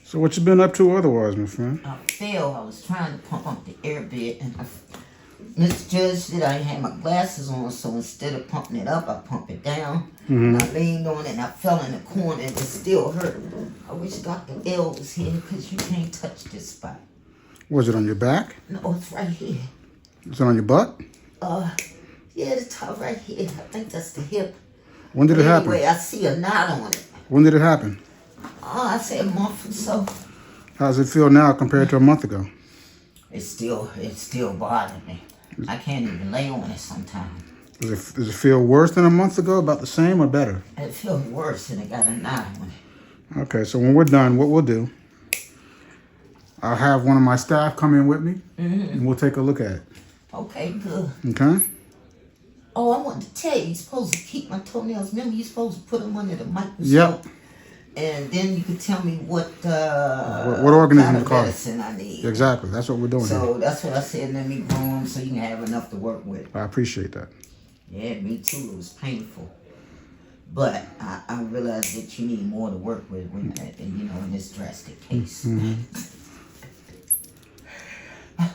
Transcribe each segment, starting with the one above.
So what you been up to otherwise, my friend? I fell. I was trying to pump up the air bit, and I misjudged it. I ain't had my glasses on, so instead of pumping it up, I pumped it down. And I leaned on it, and I fell in the corner, and it still hurt. I wish Dr. L was here, because you can't touch this spot. Was it on your back? No, it's right here. Is it on your butt? Yeah, the top right here. I think that's the hip. When did it happen? Anyway, I see a knot on it. When did it happen? Oh, I say a month or so. How does it feel now compared to a month ago? It's still bothering me. I can't even lay on it sometimes. Does it feel worse than a month ago? About the same or better? It feels worse, and it got a knot on it. Okay, so when we're done, what we'll do, I'll have one of my staff come in with me, and we'll take a look at it. Okay, good. Okay? Oh, I wanted to tell you, you're supposed to keep my toenails. Remember, you're supposed to put them under the microscope. Yep. And then you can tell me what organism kind to of call medicine I need. Exactly. That's what we're doing So here. that's what I said. Let me grow them so you can have enough to work with. I appreciate that. Yeah, me too. It was painful. But I realized that you need more to work with when, in this drastic case. I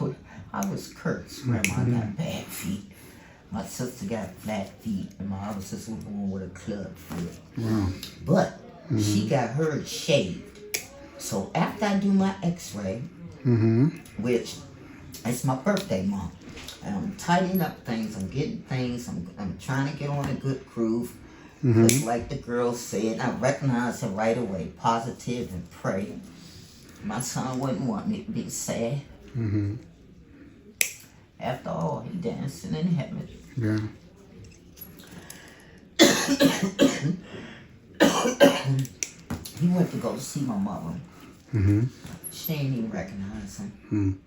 was cursed. Grandma got bad feet. My sister got flat feet, and my other sister was born with a club foot. Wow. But she got hers shaved. So after I do my x-ray, which it's my birthday month, and I'm tidying up things, I'm getting things, I'm trying to get on a good groove. Because like the girl said, I recognized her right away, positive and pray. My son wouldn't want me to be sad. After all, he dancing in heaven. Yeah. He went to go see my mother. She ain't even recognize him.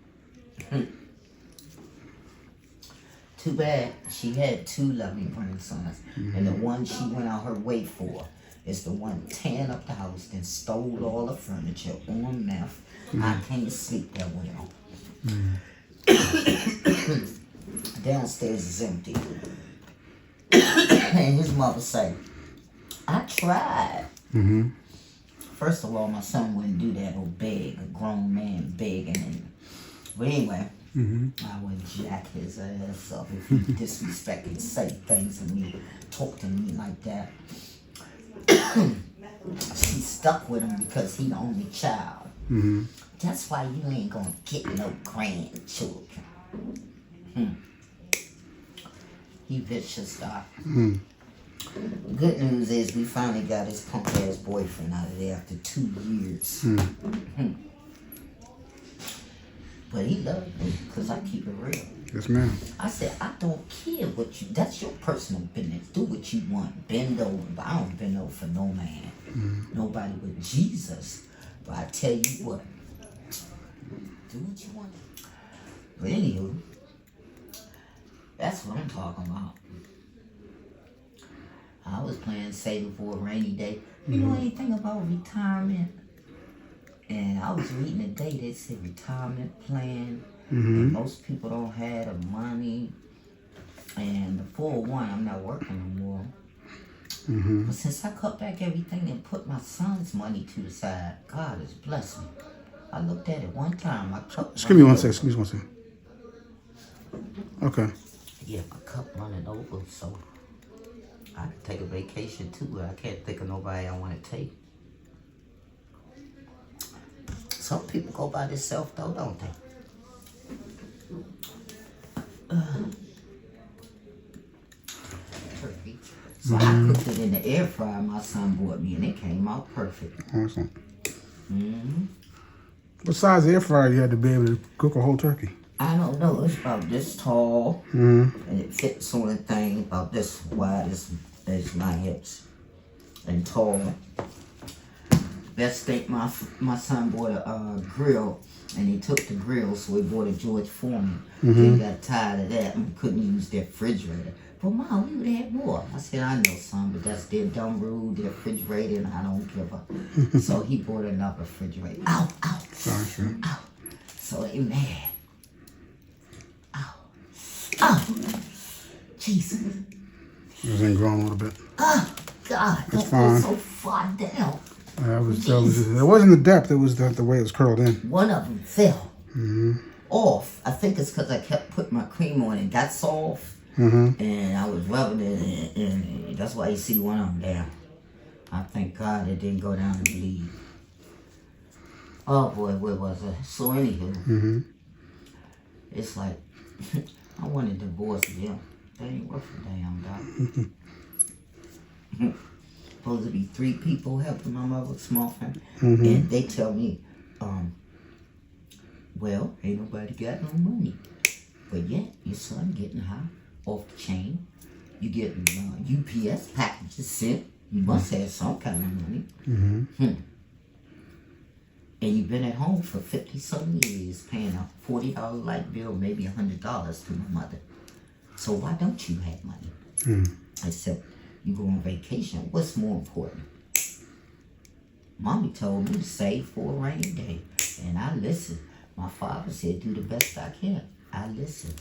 Too bad she had two loving grandsons. And the one she went out her way for is the one tearing up the house and stole all the furniture on meth. I can't sleep that well. Downstairs is empty. And his mother said, I tried. First of all, my son wouldn't do that or beg, a grown man begging him. But anyway, I would jack his ass up if he disrespected, say things to me, talk to me like that. She stuck with him because he the only child. That's why you ain't gonna get no grandchildren. He vicious, Doc. Good news is we finally got his punk ass boyfriend out of there after 2 years. But he loved me because I keep it real. Yes, ma'am. I said, I don't care what you, that's your personal business. Do what you want. Bend over. But I don't bend over for no man. Nobody but Jesus. But I tell you what, do what you want. But anywho, that's what I'm talking about. I was planning saving for a rainy day. You know anything about retirement? And I was reading today, they said retirement plan. And most people don't have the money. And the 401, I'm not working no more. But since I cut back everything and put my son's money to the side, God has blessed me. I looked at it one time. Just give me 1 second. Excuse me 1 second. Okay. Yeah, my cup running over, so I can take a vacation too, but I can't think of nobody I want to take. Some people go by themselves though, don't they? Turkey. So I cooked it in the air fryer my son bought me, and it came out perfect. Awesome. What size air fryer you had to be able to cook a whole turkey? I don't know. It's about this tall, and it fits on the thing about this wide as my hips, and tall. Best thing, my son bought a grill, and he took the grill, so he bought a George Foreman. He got tired of that and couldn't use their refrigerator. But Mom, we would have more. I said, I know, son, but that's their dumb rule, their refrigerator, and I don't give up. So he bought another refrigerator. Ow, ow, Sorry, sure. ow. So they mad. Ow, ow, Jesus. It was in growing a little bit. Oh, God, That's don't fine. go so far down. It wasn't the depth, it was the way it was curled in. One of them fell off. I think it's because I kept putting my cream on and got soft. And I was rubbing it, and that's why you see one of them there. I thank God it didn't go down and bleed. Oh boy, where was I? So anywho, it's like, I want to divorce them. They ain't worth a damn dog. Supposed to be 3 people helping my mother with small family. And they tell me, well, ain't nobody got no money. But yet, your son getting high off the chain. You getting UPS packages sent. You must have some kind of money. And you've been at home for 50-some years paying a $40 light bill, maybe $100 to my mother. So why don't you have money? Except you go on vacation. What's more important? Mommy told me to save for a rainy day. And I listened. My father said, do the best I can. I listened.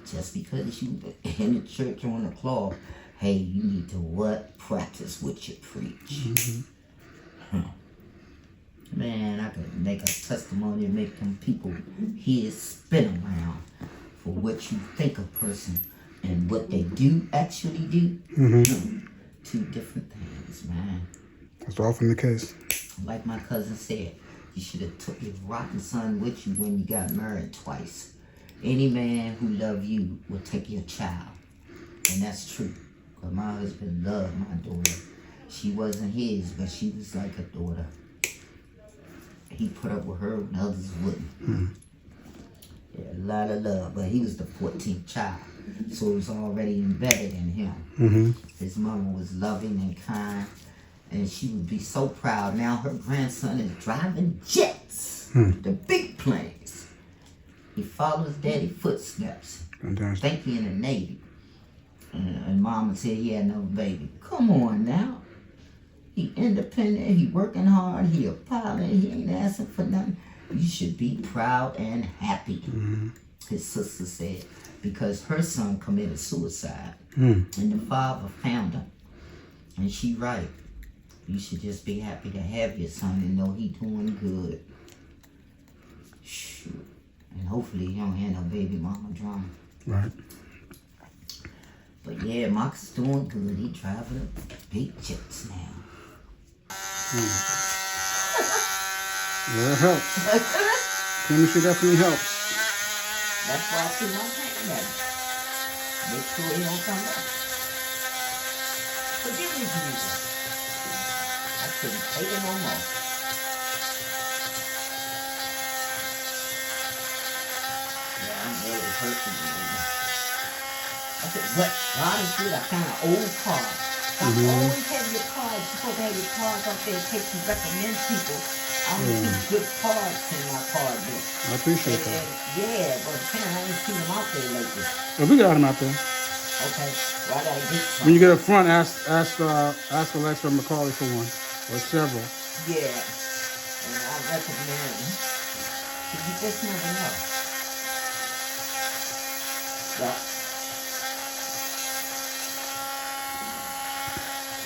Just because you in the church on the cloth, hey, you need to what? Practice what you preach. Man, I could make a testimony and make them people here spin around for what you think a person and what they do actually do. 2 different things, man. That's often the case. Like my cousin said, you should have took your rotten son with you when you got married twice. Any man who love you will take your child. And that's true. Because my husband loved my daughter. She wasn't his, but she was like a daughter. He put up with her and others wouldn't. Yeah, a lot of love. But he was the 14th child. So it was already embedded in him. His mama was loving and kind. And she would be so proud. Now her grandson is driving jets. The big planes. He follows daddy's footsteps. Fantastic. Think he in the Navy. And mama said he had no baby. Come on now. He independent. He working hard. He a pilot. He ain't asking for nothing. You should be proud and happy. His sister said. Because her son committed suicide. And the father found him. And she right. You should just be happy to have your son and know he doing good. Shoot. And hopefully he don't have no baby mama drama. Right. But yeah, Mark's doing good. He driving big jets now. Yeah, it helps. Chemistry definitely helps. That's why I put my hand at him. Make sure he don't come back. Forgive me, Jesus. I couldn't take it no more. Yeah, I'm really hurting you. I said, what? God is good. I found an old card. Always have your cards. You're supposed to have your cards up there in case you recommend people. I don't keep good cards in my card book. I appreciate that. Yeah, but apparently I ain't seen them out there lately. Well, we got them out there. Okay, well I gotta get some. When you get up front, ask Alexa or Macaulay for one, or several. Yeah, and I recommend them. You just never know. But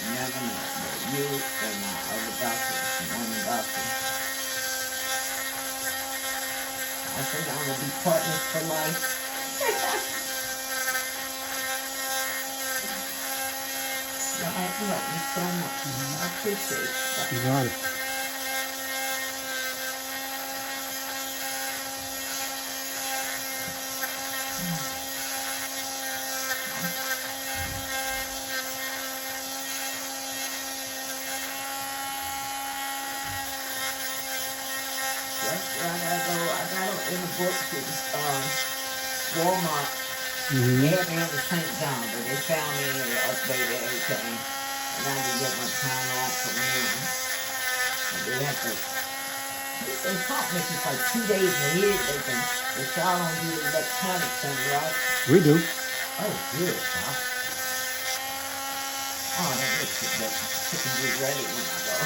you never know. But you and my other doctor, one doctor, I think I'm gonna be partners for life. God help me so much. I appreciate that. You got it. That's right. I got them in the book to Walmart. They had me on the St. John, but they found me and they updated everything. And I didn't get my time off from them. And they have to, they taught me it's like 2 days ahead. If y'all don't do the electronic thing, right? We do. Oh, good, huh? Oh, that makes it better. Chicken be ready when I go.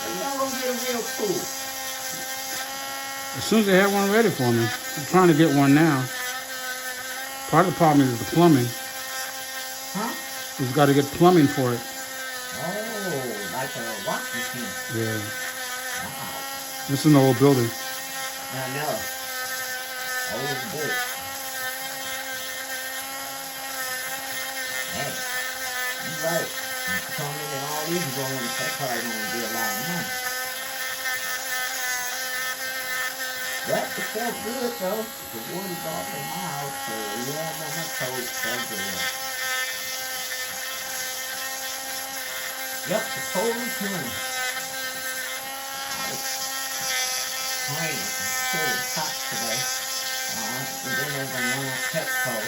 Y'all gonna get them real cool. As soon as they have one ready for me, I'm trying to get one now. Part of the problem is the plumbing. Huh? We've got to get plumbing for it. Oh, like a wash machine. Yeah. Wow. This is an old building. I know. Old book. Hey, you're right. Plumbing and all these going, that probably gonna be a lot of money. But it felt good though. The water's off in my house, so yeah, man, my toes felt good. Yep, the cold is coming. It's raining. It's pretty hot today. And then there's a young Petco.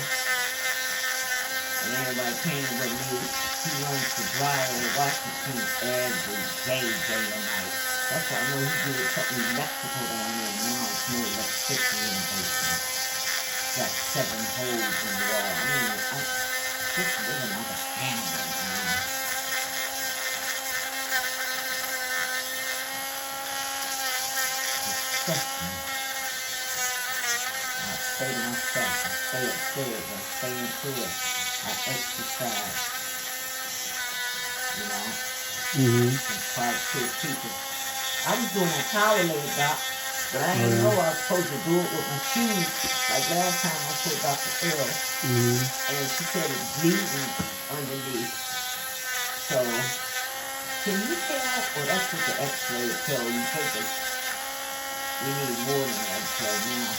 And everybody came with me. He runs the dryer and the washing machine every day, day and night. That's why I know he did something electrical down there. Now it's no electricity in the basement. Got 7 holes in the wall. I mean, I'm just living like a animal, man. Disgusting. I stay to myself. I stay upstairs. I stay into it. I exercise. You know? Mm-hmm. And try to keep it. I was doing that power layer, Doc, but I didn't know I was supposed to do it with my shoes. Like last time I told Dr. Earl, and she said it's bleeding underneath. So, can you tell, or that's what the x-ray will tell you, because we need more than an x-ray now.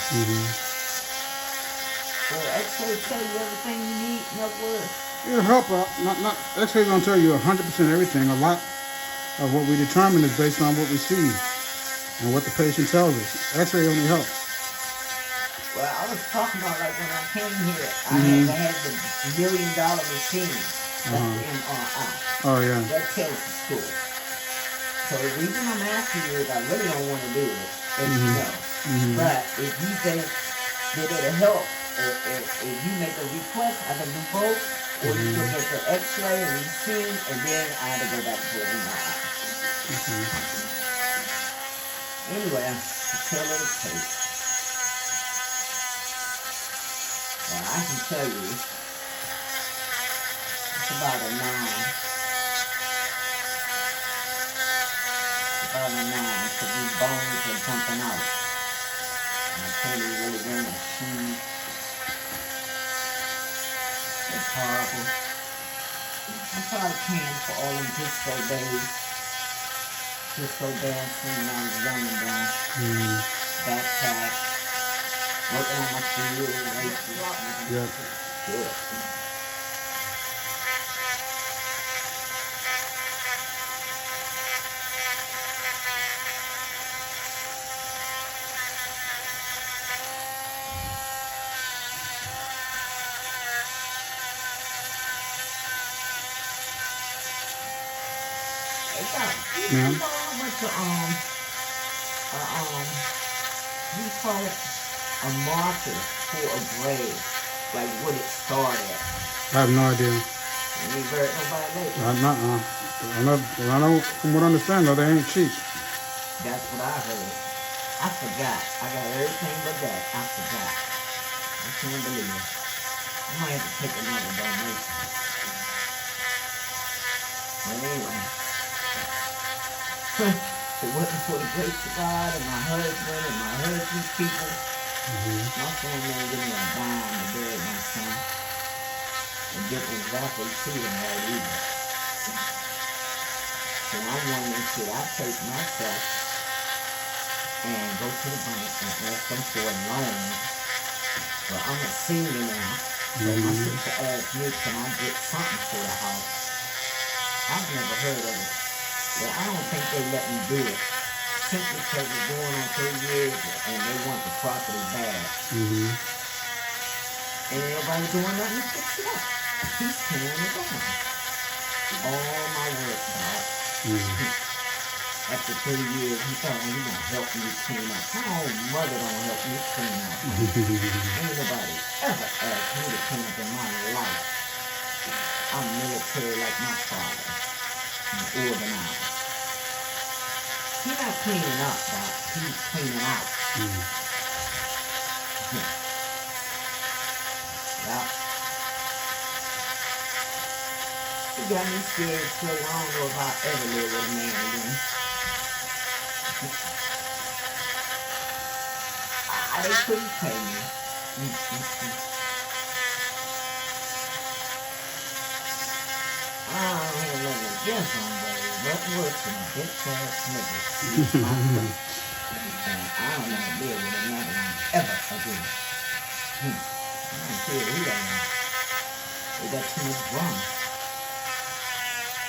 So the x-ray tell you everything you need, no words. It'll help out. Not X-ray's gonna tell you 100% everything. A lot of what we determine is based on what we see and what the patient tells us. X-ray only helps. Well, I was talking about like when I came here, I had the $1 million machine. That's the MRI. Oh yeah. That tells the story. So the reason I'm asking you is I really don't want to do it, as you know. But if you think that it'll help, if you make a request, I can do both. Or you can get the x-ray and machine, and then I have to go back to the MRI. Anyway, tell her the case. Well, I can tell you, it's about a 9. It's about a 9, because these bones are jumping out. And I can't even really wear my shoes. It's horrible. I'm probably paying for all them disco days. Disco dancing when I was young and down. Backpack. Working on my field. Yeah. Good. You know how much we call it a marker for a grave, like what it started at. I have no idea. You ain't heard nobody lately. I know from what I understand though, they ain't cheap. That's what I heard. I forgot. I got everything but that. I forgot. I can't believe it. I might have to take another donation. But anyway. If it wasn't for the grace of God and my husband and my husband's people, my son man give me a dime to bury my son. And didn't exactly see him right either. So I'm wondering, should I take myself and go to the bank and ask them for a loan? Well, I'm a senior now, so my sister asked me, can I get something for the house? I've never heard of it. Well, I don't think they let me do it. Simply because it's going on 3 years and they want the property bad. And everybody doing nothing to fix it up. He's tearing it down. All my work, dog. After 3 years, he thought he was going to help me clean up. My own mother don't help me clean up. Ain't nobody ever asked me to clean up in my life. I'm military like my father. I'm organized. He's not cleaning up, Doc. He's cleaning out. Y'all He got me scared so I don't know if I'll ever live with a man again. They couldn't pay me. I don't have nothing against them, but it's nothing worse than a bitch ass nigga. And I don't want to live with another one ever again. I don't care who they are. They got too much drama.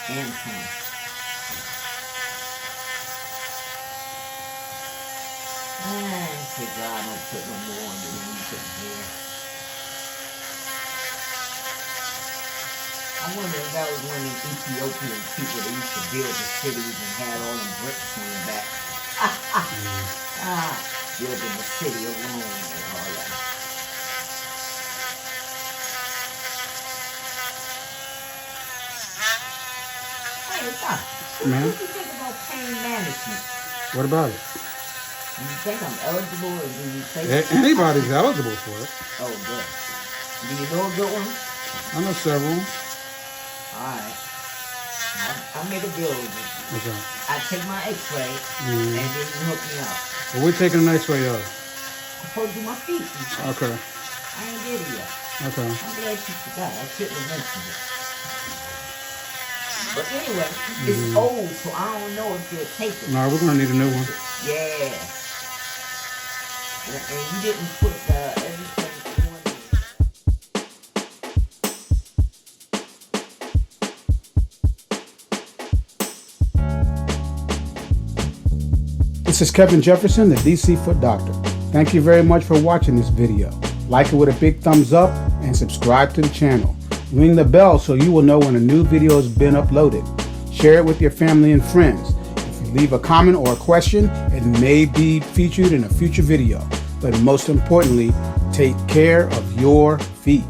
And time. I say God don't put no more on than you can bear. I wonder if that was one of them Ethiopian people that used to build the cities and had all them bricks on the back. Building the city of Rome and all that. Hey, Doc, what do you think about pain management? What about it? Do you think I'm eligible, or do you think Anybody's eligible for it. Oh, good. Do you know a good one? I know several. Alright. I'll make a deal with you. Okay. I take my x-ray, and then you hook me up. Well, we're taking an x-ray of. I told you my feet. Okay. I ain't did it yet. Okay. I'm glad you forgot. I shouldn't have mentioned it. But anyway, it's old, so I don't know if you'll take it. No, we're going to need a new one. Yeah. And you didn't put everything in one. This is Kevin Jefferson, the DC Foot Doctor. Thank you very much for watching this video. Like it with a big thumbs up and subscribe to the channel. Ring the bell so you will know when a new video has been uploaded. Share it with your family and friends. If you leave a comment or a question, it may be featured in a future video. But most importantly, take care of your feet.